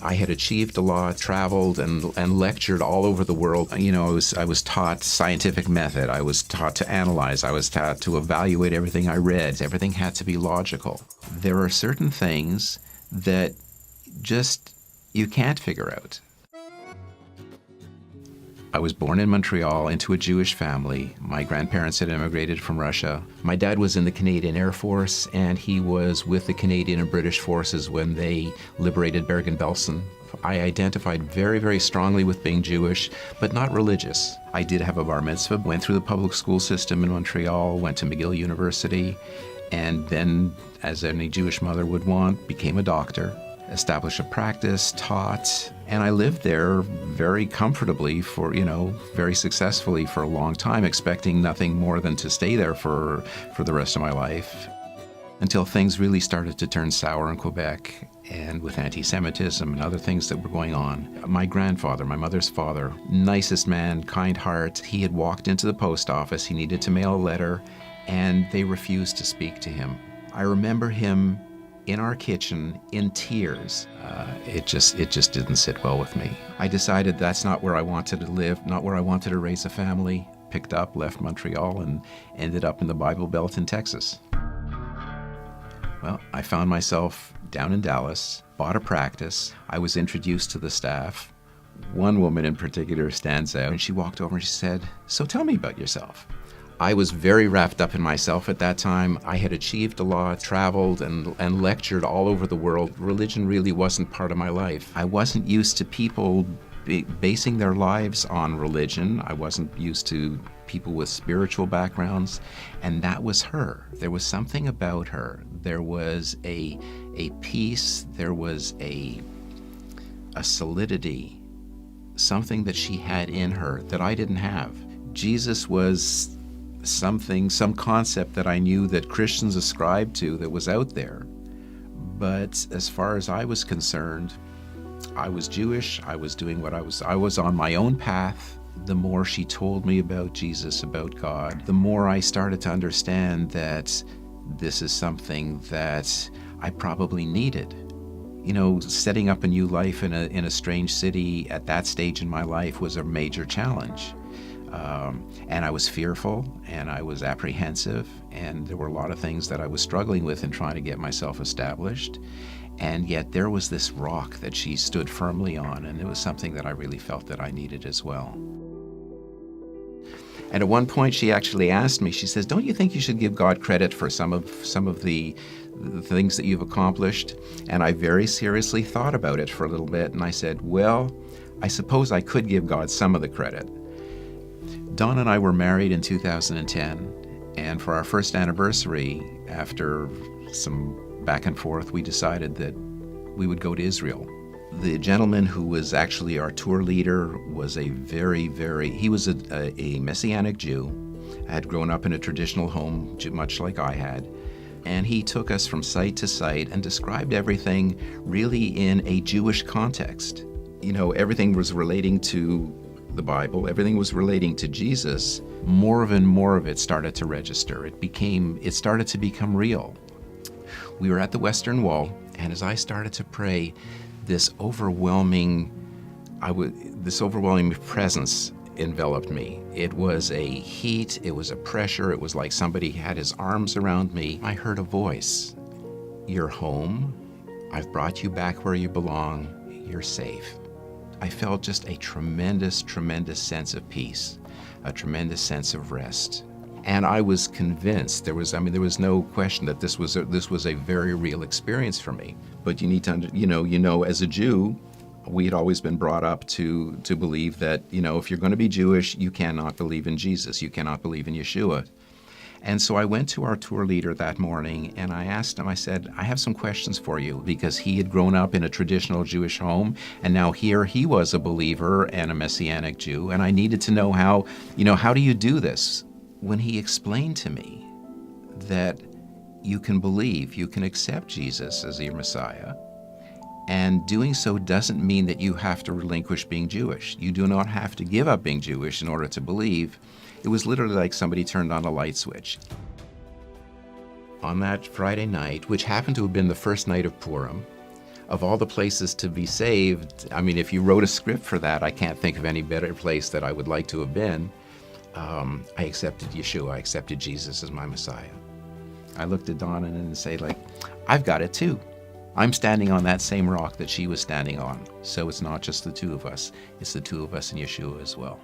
I had achieved a lot, traveled and lectured all over the world. You know, I was taught scientific method. I was taught to analyze. I was taught to evaluate everything I read. Everything had to be logical. There are certain things that just you can't figure out. I was born in Montreal into a Jewish family. My grandparents had immigrated from Russia. My dad was in the Canadian Air Force, and he was with the Canadian and British forces when they liberated Bergen-Belsen. I identified very, very strongly with being Jewish, but not religious. I did have a bar mitzvah, went through the public school system in Montreal, went to McGill University, and then, as any Jewish mother would want, became a doctor. Established a practice, taught, and I lived there very comfortably for, very successfully for a long time, expecting nothing more than to stay there for the rest of my life, until things really started to turn sour in Quebec, and with anti-Semitism and other things that were going on. My grandfather, my mother's father, nicest man, kind heart, he had walked into the post office, he needed to mail a letter, and they refused to speak to him. I remember him in our kitchen in tears. It just didn't sit well with me. I decided that's not where I wanted to live, not where I wanted to raise a family. Picked up, left Montreal, and ended up in the Bible Belt in Texas. Well, I found myself down in Dallas, bought a practice. I was introduced to the staff. One woman in particular stands out, and she walked over and she said, "So tell me about yourself." I was very wrapped up in myself at that time. I had achieved a lot, traveled and lectured all over the world. Religion really wasn't part of my life. I wasn't used to people basing their lives on religion. I wasn't used to people with spiritual backgrounds, and that was her. There was something about her. There was a peace, there was a solidity, something that she had in her that I didn't have. Jesus was some concept that I knew that Christians ascribed to that was out there. But as far as I was concerned, I was Jewish, I was doing what I was on my own path. The more she told me about Jesus, about God, the more I started to understand that this is something that I probably needed. Setting up a new life in a strange city at that stage in my life was a major challenge. And I was fearful, and I was apprehensive, and there were a lot of things that I was struggling with in trying to get myself established. And yet there was this rock that she stood firmly on, and it was something that I really felt that I needed as well. And at one point she actually asked me, she says, "Don't you think you should give God credit for some of the things that you've accomplished?" And I very seriously thought about it for a little bit, and I said, well, I suppose I could give God some of the credit. Dawn and I were married in 2010, and for our first anniversary, after some back and forth, we decided that we would go to Israel. The gentleman who was actually our tour leader was he was a Messianic Jew, had grown up in a traditional home, much like I had, and he took us from site to site and described everything really in a Jewish context. Everything was relating to the Bible, everything was relating to Jesus. More and more of it started to register. It started to become real. We were at the Western Wall, and as I started to pray, this overwhelming presence enveloped me. It was a heat, it was a pressure, it was like somebody had his arms around me. I heard a voice. "You're home. I've brought you back where you belong. You're safe." I felt just a tremendous, tremendous sense of peace, a tremendous sense of rest. And I was convinced, there was no question that this was a very real experience for me. But you need to, as a Jew, we had always been brought up to believe that, if you're going to be Jewish, you cannot believe in Jesus, you cannot believe in Yeshua. And so I went to our tour leader that morning and I asked him, I said, "I have some questions for you," because he had grown up in a traditional Jewish home, and now here he was a believer and a Messianic Jew, and I needed to know how do you do this? When he explained to me that you can believe, you can accept Jesus as your Messiah, And doing so doesn't mean that you have to relinquish being Jewish. You do not have to give up being Jewish in order to believe. It was literally like somebody turned on a light switch. On that Friday night, which happened to have been the first night of Purim, of all the places to be saved, I mean, if you wrote a script for that, I can't think of any better place that I would like to have been. I accepted Yeshua. I accepted Jesus as my Messiah. I looked at Donna and say, like, I've got it too. I'm standing on that same rock that she was standing on. So it's not just the two of us. It's the two of us in Yeshua as well.